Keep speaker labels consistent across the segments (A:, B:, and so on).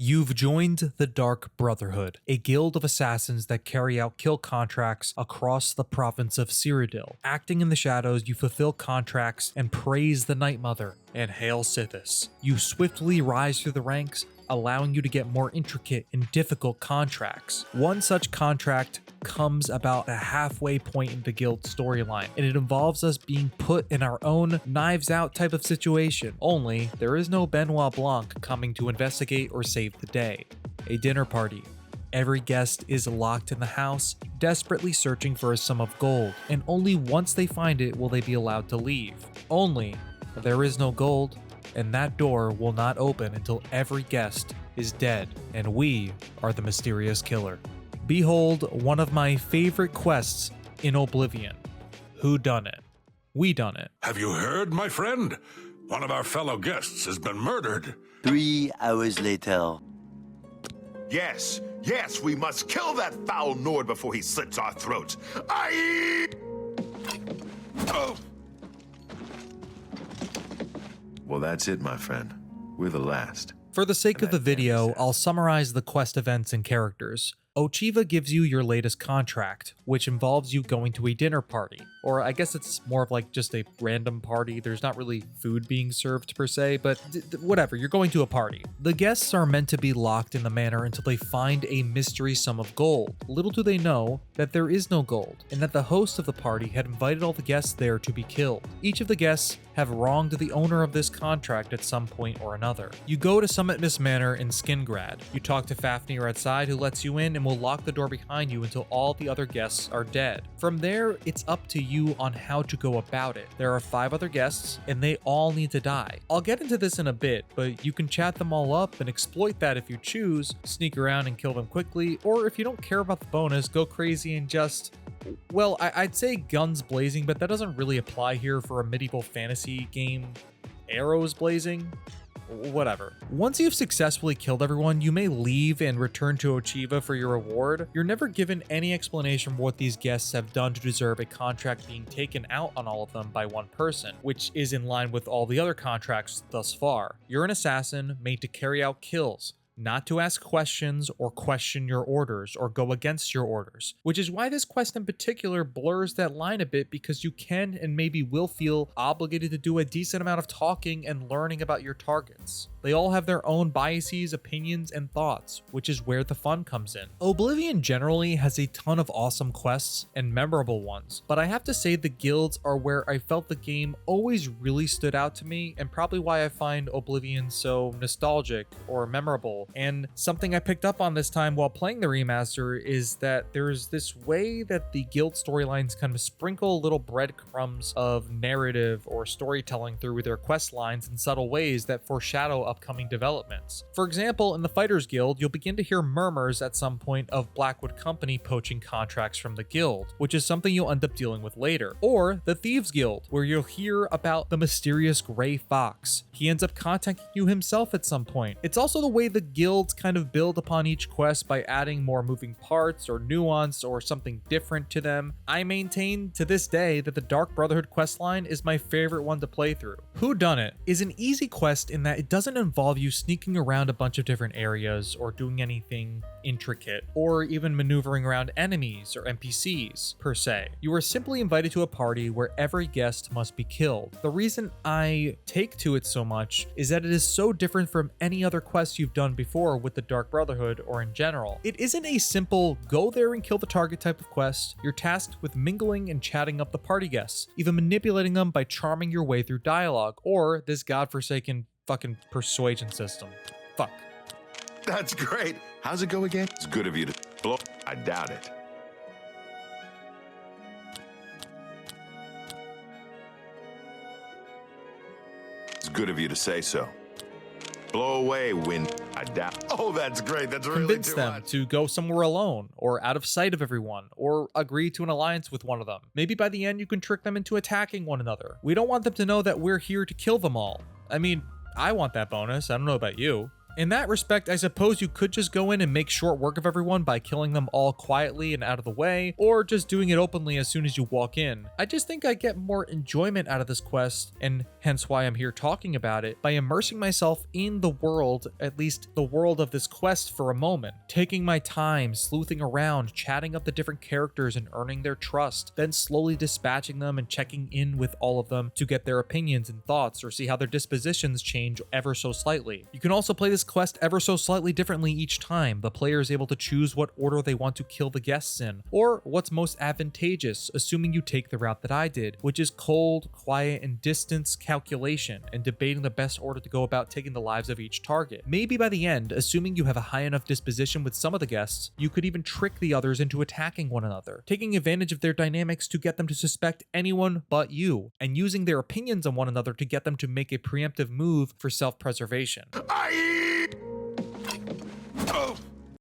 A: You've joined the Dark Brotherhood, a guild of assassins that carry out kill contracts across the province of Cyrodiil. Acting in the shadows, you fulfill contracts and praise the Night Mother and hail Sithis. You swiftly rise through the ranks, allowing you to get more intricate and difficult contracts. One such contract comes about a halfway point in the guild storyline, and it involves us being put in our own Knives Out type of situation, only there is no Benoit Blanc coming to investigate or save the day. A dinner party. Every guest is locked in the house, desperately searching for a sum of gold, and only once they find it will they be allowed to leave. Only there is no gold, and that door will not open until every guest is dead, and we are the mysterious killer. Behold one of my favorite quests in Oblivion. Whodunit. We done it.
B: Have you heard, my friend? One of our fellow guests has been murdered.
C: 3 hours later.
D: Yes, we must kill that foul Nord before he slits our throats. Aye! Oh.
E: Well, that's it, my friend. We're the last.
A: For the sake of the video, I'll summarize the quest events and characters. Ochiva gives you your latest contract, which involves you going to a dinner party. Or I guess it's more of like just a random party. There's not really food being served per se, but whatever, you're going to a party. The guests are meant to be locked in the manor until they find a mystery sum of gold. Little do they know that there is no gold, and that the host of the party had invited all the guests there to be killed. Each of the guests have wronged the owner of this contract at some point or another. You go to Summit Mist Manor in Skingrad. You talk to Fafnir outside, who lets you in and will lock the door behind you until all the other guests are dead. From there, it's up to you on how to go about it. There are 5 other guests, and they all need to die. I'll get into this in a bit, but you can chat them all up and exploit that if you choose, sneak around and kill them quickly, or if you don't care about the bonus, go crazy and just... Well, I'd say guns blazing, but that doesn't really apply here for a medieval fantasy game. Arrows blazing? Whatever. Once you've successfully killed everyone, you may leave and return to Ochiva for your reward. You're never given any explanation for what these guests have done to deserve a contract being taken out on all of them by one person, which is in line with all the other contracts thus far. You're an assassin made to carry out kills, not to ask questions or question your orders or go against your orders, which is why this quest in particular blurs that line a bit, because you can and maybe will feel obligated to do a decent amount of talking and learning about your targets. They all have their own biases, opinions, and thoughts, which is where the fun comes in. Oblivion generally has a ton of awesome quests and memorable ones, but I have to say the guilds are where I felt the game always really stood out to me, and probably why I find Oblivion so nostalgic or memorable. And something I picked up on this time while playing the remaster is that there's this way that the guild storylines kind of sprinkle little breadcrumbs of narrative or storytelling through their quest lines in subtle ways that foreshadow upcoming developments. For example, in the Fighters Guild, you'll begin to hear murmurs at some point of Blackwood Company poaching contracts from the guild, which is something you'll end up dealing with later. Or the Thieves Guild, where you'll hear about the mysterious Gray Fox. He ends up contacting you himself at some point. It's also the way the guilds kind of build upon each quest by adding more moving parts or nuance or something different to them. I maintain to this day that the Dark Brotherhood questline is my favorite one to play through. Whodunit is an easy quest in that it doesn't involve you sneaking around a bunch of different areas or doing anything intricate or even maneuvering around enemies or NPCs per se. You are simply invited to a party where every guest must be killed. The reason I take to it so much is that it is so different from any other quest you've done before with the Dark Brotherhood or in general. It isn't a simple go there and kill the target type of quest. You're tasked with mingling and chatting up the party guests, even manipulating them by charming your way through dialogue or this godforsaken fucking persuasion system. Fuck.
E: That's great. How's it go again? It's good of you to blow. I doubt it. It's good of you to say so. Blow away, wind. I doubt. Oh, that's great. That's really
A: Convince
E: too
A: them
E: much.
A: to go somewhere alone or out of sight of everyone or agree to an alliance with one of them. Maybe by the end you can trick them into attacking one another. We don't want them to know that we're here to kill them all. I mean, I want that bonus. I don't know about you. In that respect, I suppose you could just go in and make short work of everyone by killing them all quietly and out of the way, or just doing it openly as soon as you walk in. I just think I get more enjoyment out of this quest, and hence why I'm here talking about it, by immersing myself in the world, at least the world of this quest for a moment, taking my time, sleuthing around, chatting up the different characters and earning their trust, then slowly dispatching them and checking in with all of them to get their opinions and thoughts or see how their dispositions change ever so slightly. You can also play this quest ever so slightly differently each time. The player is able to choose what order they want to kill the guests in, or what's most advantageous, assuming you take the route that I did, which is cold, quiet, and distance calculation, and debating the best order to go about taking the lives of each target. Maybe by the end, assuming you have a high enough disposition with some of the guests, you could even trick the others into attacking one another, taking advantage of their dynamics to get them to suspect anyone but you, and using their opinions on one another to get them to make a preemptive move for self-preservation.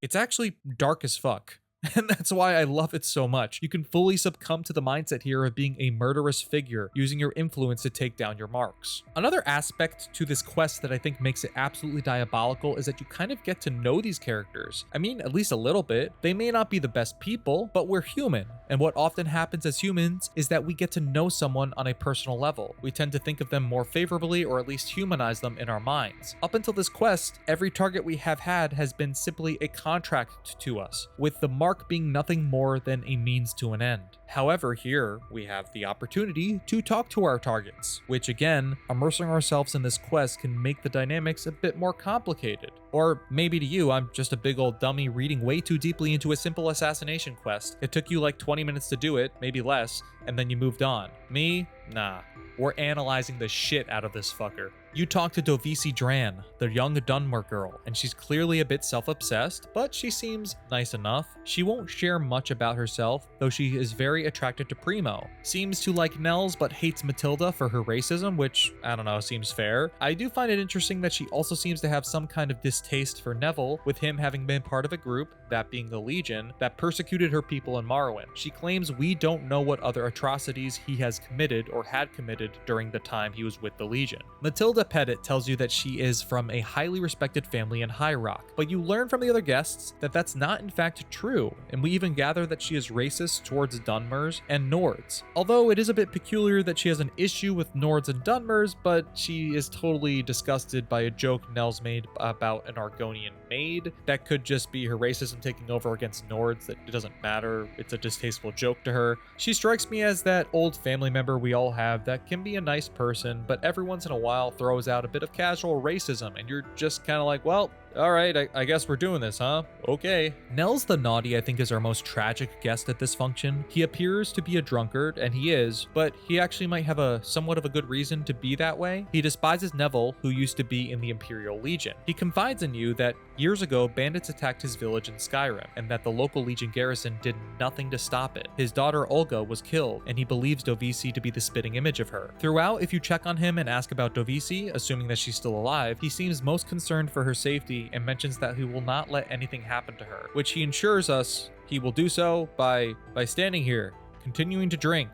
A: It's actually dark as fuck. And that's why I love it so much. You can fully succumb to the mindset here of being a murderous figure, using your influence to take down your marks. Another aspect to this quest that I think makes it absolutely diabolical is that you kind of get to know these characters. I mean, at least a little bit. They may not be the best people, but we're human. And what often happens as humans is that we get to know someone on a personal level. We tend to think of them more favorably, or at least humanize them in our minds. Up until this quest, every target we have had has been simply a contract to us, with the mark being nothing more than a means to an end. However, here we have the opportunity to talk to our targets, which again, immersing ourselves in this quest can make the dynamics a bit more complicated. Or maybe to you, I'm just a big old dummy reading way too deeply into a simple assassination quest. It took you like 20 minutes to do it, maybe less, and then you moved on. Me? Nah. We're analyzing the shit out of this fucker. You talk to Dovisi Dran, the young Dunmer girl, and she's clearly a bit self-obsessed, but she seems nice enough. She won't share much about herself, though she is very attracted to Primo. Seems to like Nels, but hates Matilda for her racism, which, I don't know, seems fair. I do find it interesting that she also seems to have some kind of distaste for Neville, with him having been part of a group, that being the Legion, that persecuted her people in Morrowind. She claims we don't know what other atrocities he has committed or had committed during the time he was with the Legion. Matilda Pettit tells you that she is from a highly respected family in High Rock, but you learn from the other guests that that's not in fact true, and we even gather that she is racist towards Dunmers and Nords. Although it is a bit peculiar that she has an issue with Nords and Dunmers, but she is totally disgusted by a joke Nels made about an Argonian maid. That could just be her racism taking over against Nords, that it doesn't matter, it's a distasteful joke to her. She strikes me as that old family member we all have that can be a nice person, but every once in a while throws out a bit of casual racism, and you're just kind of like, well, all right, I guess we're doing this, huh? Okay. Nels the Naughty, I think, is our most tragic guest at this function. He appears to be a drunkard, and he is, but he actually might have a somewhat of a good reason to be that way. He despises Neville, who used to be in the Imperial Legion. He confides in you that years ago, bandits attacked his village in Skyrim, and that the local Legion garrison did nothing to stop it. His daughter Olga was killed, and he believes Dovisi to be the spitting image of her. Throughout, if you check on him and ask about Dovisi, assuming that she's still alive, he seems most concerned for her safety and mentions that he will not let anything happen to her, which he ensures us he will do so by standing here, continuing to drink.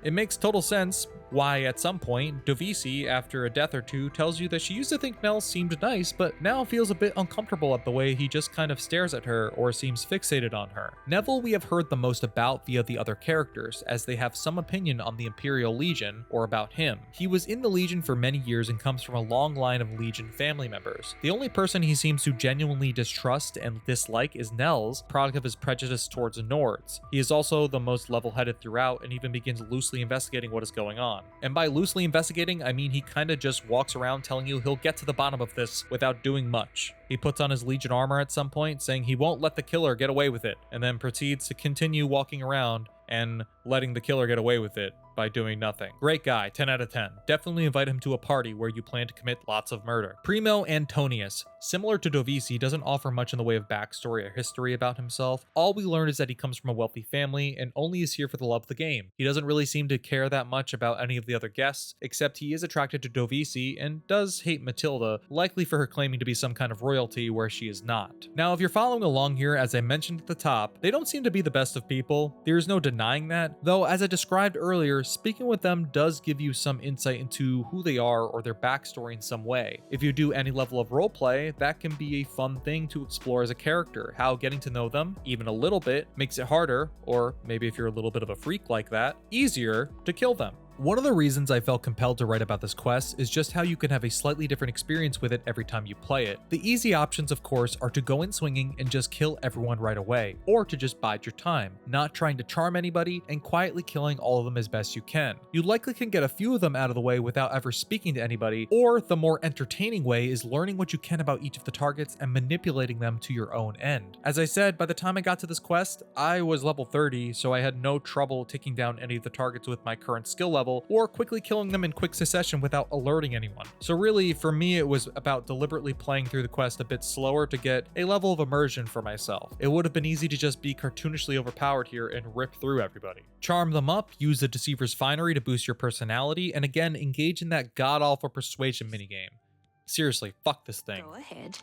A: It makes total sense why at some point, Dovisi, after a death or two, tells you that she used to think Nels seemed nice, but now feels a bit uncomfortable at the way he just kind of stares at her or seems fixated on her. Neville we have heard the most about via the other characters, as they have some opinion on the Imperial Legion or about him. He was in the Legion for many years and comes from a long line of Legion family members. The only person he seems to genuinely distrust and dislike is Nels, product of his prejudice towards Nords. He is also the most level-headed throughout and even begins loosely investigating what is going on. And by loosely investigating, I mean he kinda just walks around telling you he'll get to the bottom of this without doing much. He puts on his Legion armor at some point, saying he won't let the killer get away with it, and then proceeds to continue walking around and letting the killer get away with it by doing nothing. Great guy, 10 out of 10. Definitely invite him to a party where you plan to commit lots of murder. Primo Antonius, similar to Dovisi, doesn't offer much in the way of backstory or history about himself. All we learn is that he comes from a wealthy family and only is here for the love of the game. He doesn't really seem to care that much about any of the other guests, except he is attracted to Dovisi and does hate Matilda, likely for her claiming to be some kind of royal loyalty where she is not. Now, if you're following along here, as I mentioned at the top, they don't seem to be the best of people. There's no denying that, though as I described earlier, speaking with them does give you some insight into who they are or their backstory in some way. If you do any level of roleplay, that can be a fun thing to explore as a character, how getting to know them, even a little bit, makes it harder, or maybe if you're a little bit of a freak like that, easier to kill them. One of the reasons I felt compelled to write about this quest is just how you can have a slightly different experience with it every time you play it. The easy options, of course, are to go in swinging and just kill everyone right away, or to just bide your time, not trying to charm anybody and quietly killing all of them as best you can. You likely can get a few of them out of the way without ever speaking to anybody, or the more entertaining way is learning what you can about each of the targets and manipulating them to your own end. As I said, by the time I got to this quest, I was level 30, so I had no trouble taking down any of the targets with my current skill level, or quickly killing them in quick succession without alerting anyone. So really, for me, it was about deliberately playing through the quest a bit slower to get a level of immersion for myself. It would have been easy to just be cartoonishly overpowered here and rip through everybody. Charm them up, use the Deceiver's Finery to boost your personality, and again, engage in that god-awful persuasion minigame. Seriously, fuck this thing.
F: Go ahead.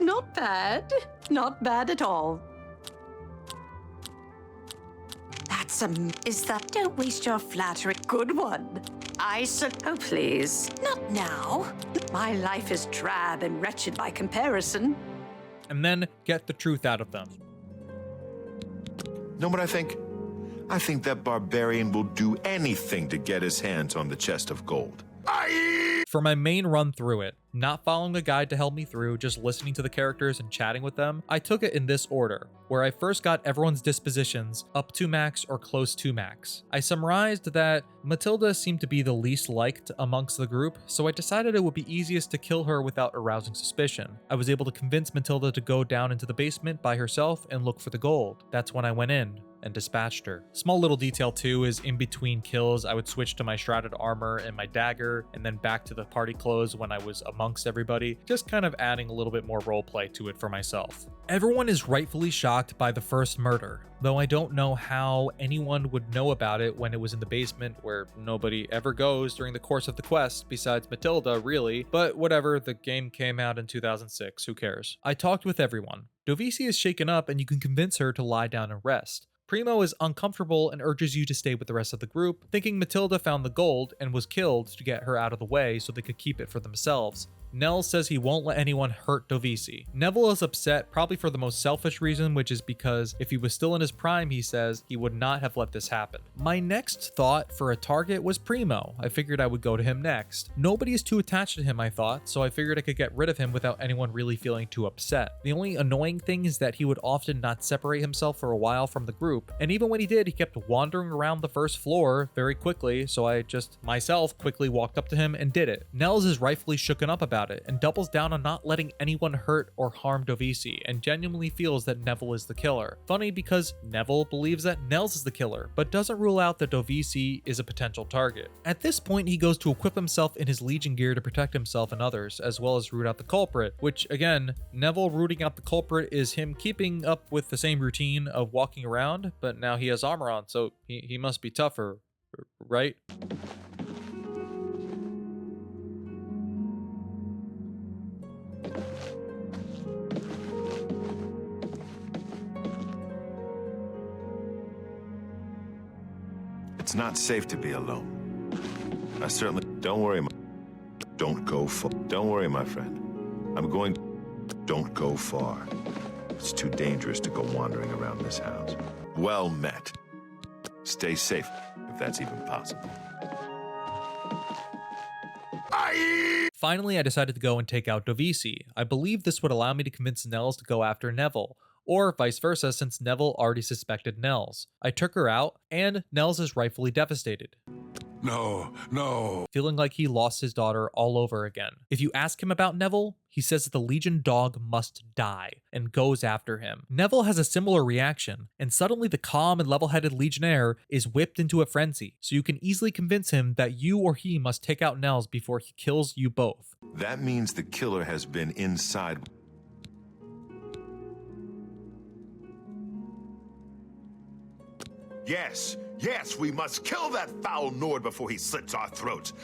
F: Not bad. Not bad at all. Is that? Don't waste your flattery. Good one. Oh, please. Not now. My life is drab and wretched by comparison.
A: And then get the truth out of them.
E: Know what I think? I think that barbarian will do anything to get his hands on the chest of gold.
A: For my main run through it, not following a guide to help me through, just listening to the characters and chatting with them, I took it in this order, where I first got everyone's dispositions up to max or close to max. I summarized that Matilda seemed to be the least liked amongst the group, so I decided it would be easiest to kill her without arousing suspicion. I was able to convince Matilda to go down into the basement by herself and look for the gold. That's when I went in and dispatched her. Small little detail too is in between kills, I would switch to my shrouded armor and my dagger, and then back to the party clothes when I was amongst everybody, just kind of adding a little bit more roleplay to it for myself. Everyone is rightfully shocked by the first murder, though I don't know how anyone would know about it when it was in the basement where nobody ever goes during the course of the quest besides Matilda, really, but whatever, the game came out in 2006, who cares? I talked with everyone. Dovisi is shaken up and you can convince her to lie down and rest. Primo is uncomfortable and urges you to stay with the rest of the group, thinking Matilda found the gold and was killed to get her out of the way so they could keep it for themselves. Nell says he won't let anyone hurt Dovisi. Neville is upset, probably for the most selfish reason, which is because if he was still in his prime, he says, he would not have let this happen. My next thought for a target was Primo. I figured I would go to him next. Nobody is too attached to him, I thought, so I figured I could get rid of him without anyone really feeling too upset. The only annoying thing is that he would often not separate himself for a while from the group, and even when he did, he kept wandering around the first floor very quickly, so I just myself quickly walked up to him and did it. Nels is rightfully shooken up about it and doubles down on not letting anyone hurt or harm Dovisi and genuinely feels that Neville is the killer. Funny because Neville believes that Nels is the killer, but doesn't rule out that Dovisi is a potential target. At this point, he goes to equip himself in his Legion gear to protect himself and others, as well as root out the culprit, which again, Neville rooting out the culprit is him keeping up with the same routine of walking around, but now he has armor on, so he must be tougher, right?
E: It's not safe to be alone. I certainly... Don't worry, don't go far. Don't worry, my friend. Don't go far. It's too dangerous to go wandering around this house. Well met. Stay safe, if that's even possible.
A: Finally, I decided to go and take out Dovisi. I believe this would allow me to convince Nels to go after Neville, or vice versa since Neville already suspected Nels. I took her out, and Nels is rightfully devastated.
B: No.
A: Feeling like he lost his daughter all over again. If you ask him about Neville, he says that the Legion dog must die, and goes after him. Neville has a similar reaction, and suddenly the calm and level-headed Legionnaire is whipped into a frenzy, so you can easily convince him that you or he must take out Nels before he kills you both.
E: That means the killer has been inside...
D: Yes, we must kill that foul Nord before he slits our throats.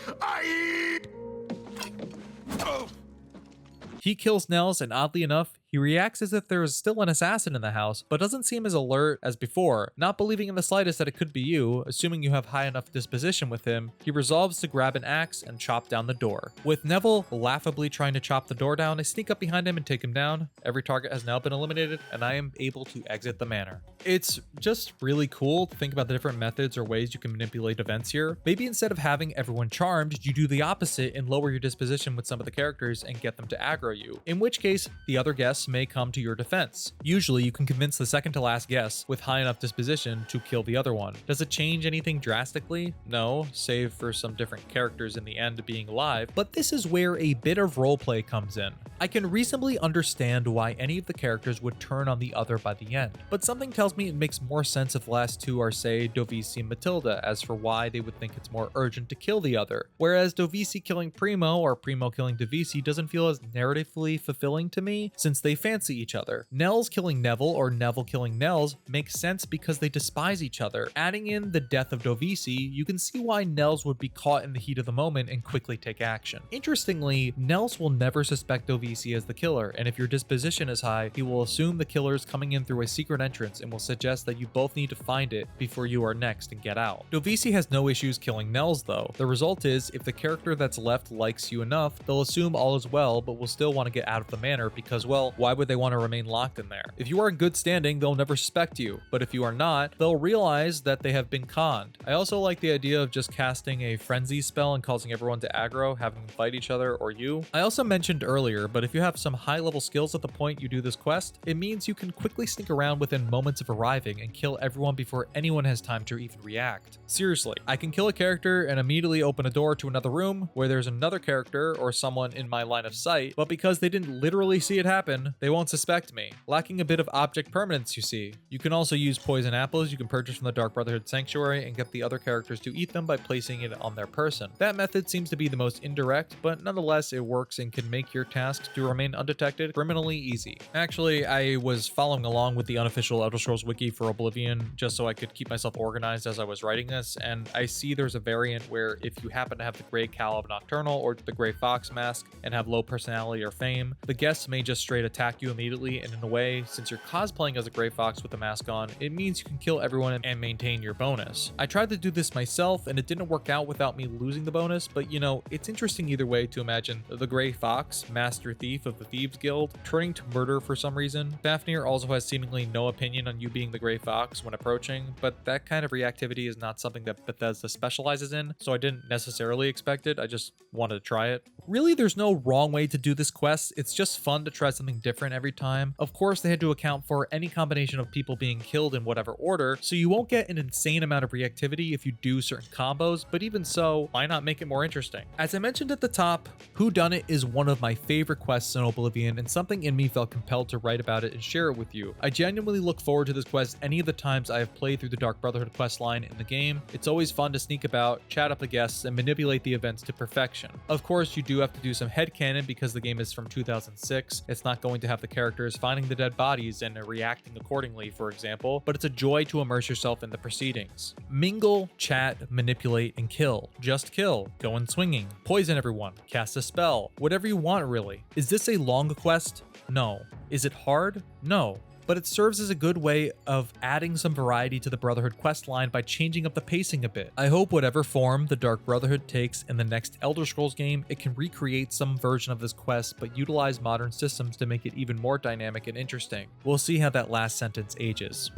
A: He kills Nels, and oddly enough, he reacts as if there is still an assassin in the house, but doesn't seem as alert as before. Not believing in the slightest that it could be you, assuming you have high enough disposition with him, he resolves to grab an axe and chop down the door. With Neville laughably trying to chop the door down, I sneak up behind him and take him down. Every target has now been eliminated, and I am able to exit the manor. It's just really cool to think about the different methods or ways you can manipulate events here. Maybe instead of having everyone charmed, you do the opposite and lower your disposition with some of the characters and get them to aggro you, in which case the other guests may come to your defense. Usually you can convince the second to last guest with high enough disposition to kill the other one. Does it change anything drastically? No, save for some different characters in the end being alive, but this is where a bit of roleplay comes in. I can reasonably understand why any of the characters would turn on the other by the end, but something tells me it makes more sense if the last two are, say, Dovisi and Matilda, as for why they would think it's more urgent to kill the other. Whereas Dovisi killing Primo or Primo killing Dovisi doesn't feel as narratively fulfilling to me, since they fancy each other. Nels killing Neville or Neville killing Nels makes sense because they despise each other. Adding in the death of Dovisi, you can see why Nels would be caught in the heat of the moment and quickly take action. Interestingly, Nels will never suspect Dovisi as the killer, and if your disposition is high, he will assume the killer is coming in through a secret entrance and will suggest that you both need to find it before you are next and get out. Dovisi has no issues killing Nels though. The result is, if the character that's left likes you enough, they'll assume all is well, but will still want to get out of the manor because, well, why would they want to remain locked in there? If you are in good standing, they'll never suspect you, but if you are not, they'll realize that they have been conned. I also like the idea of just casting a frenzy spell and causing everyone to aggro, having them fight each other or you. I also mentioned earlier, but if you have some high level skills at the point you do this quest, it means you can quickly sneak around within moments of arriving and kill everyone before anyone has time to even react. Seriously, I can kill a character and immediately open a door to another room where there's another character or someone in my line of sight, but because they didn't literally see it happen, they won't suspect me. Lacking a bit of object permanence, you see. You can also use poison apples you can purchase from the Dark Brotherhood Sanctuary and get the other characters to eat them by placing it on their person. That method seems to be the most indirect, but nonetheless it works and can make your tasks to remain undetected criminally easy. Actually, I was following along with the unofficial Elder Scrolls wiki for Oblivion just so I could keep myself organized as I was writing this, and I see there's a variant where if you happen to have the Grey Cowl of Nocturnal or the Grey Fox mask and have low personality or fame, the guests may just straight attack you immediately, and in a way, since you're cosplaying as a Grey Fox with the mask on, it means you can kill everyone and maintain your bonus. I tried to do this myself and it didn't work out without me losing the bonus, but you know, it's interesting either way to imagine the Grey Fox, master thief of the Thieves Guild, turning to murder for some reason. Fafnir also has seemingly no opinion on you being the Grey Fox when approaching, but that kind of reactivity is not something that Bethesda specializes in, so I didn't necessarily expect it, I just wanted to try it. Really, there's no wrong way to do this quest, it's just fun to try something different every time. Of course, they had to account for any combination of people being killed in whatever order, so you won't get an insane amount of reactivity if you do certain combos, but even so, why not make it more interesting? As I mentioned at the top, Whodunit is one of my favorite quests in Oblivion, and something in me felt compelled to write about it and share it with you. I genuinely look forward to this quest any of the times I have played through the Dark Brotherhood quest line in the game. It's always fun to sneak about, chat up the guests, and manipulate the events to perfection. Of course, you do have to do some headcanon because the game is from 2006. It's not going to have the characters finding the dead bodies and reacting accordingly, for example, but it's a joy to immerse yourself in the proceedings. Mingle, chat, manipulate, and kill. Just kill. Go in swinging. Poison everyone. Cast a spell. Whatever you want, really. Is this a long quest? No. Is it hard? No. But it serves as a good way of adding some variety to the Brotherhood questline by changing up the pacing a bit. I hope whatever form the Dark Brotherhood takes in the next Elder Scrolls game, it can recreate some version of this quest but utilize modern systems to make it even more dynamic and interesting. We'll see how that last sentence ages.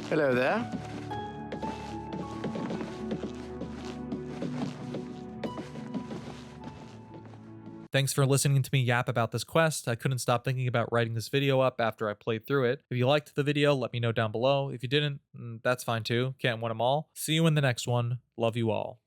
G: Hello there.
A: Thanks for listening to me yap about this quest. I couldn't stop thinking about writing this video up after I played through it. If you liked the video, let me know down below. If you didn't, that's fine too. Can't win them all. See you in the next one. Love you all.